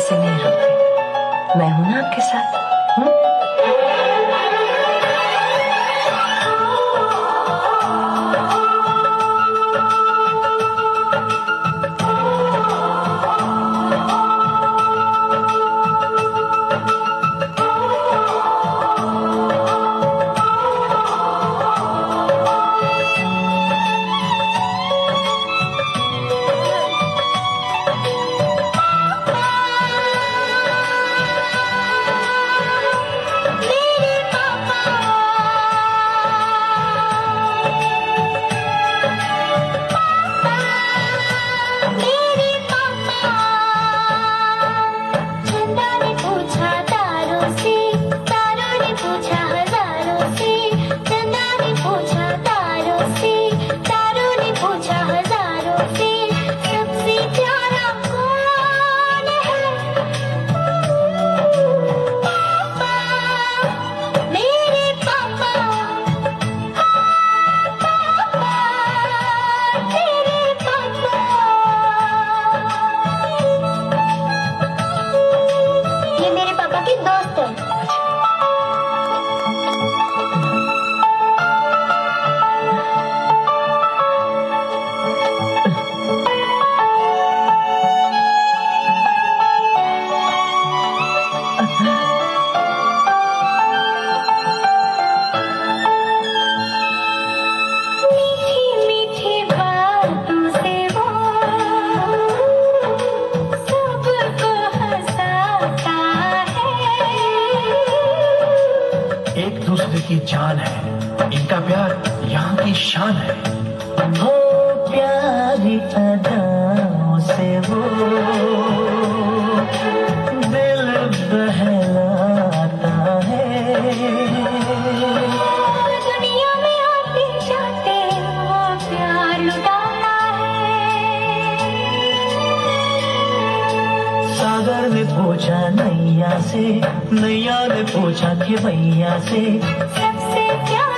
ऐसे नहीं रोते, मैं हूं ना आपके साथ। एक दूसरे की जान है, इनका प्यार यहाँ की शान है। हो प्यारी अदाओं से वो दिल बहलाता है। दुनिया में आते जाते वो प्यार लुटाता है। सागर ने पूछा नैया से, नैया ने पूछा कि भैया से, सबसे प्यार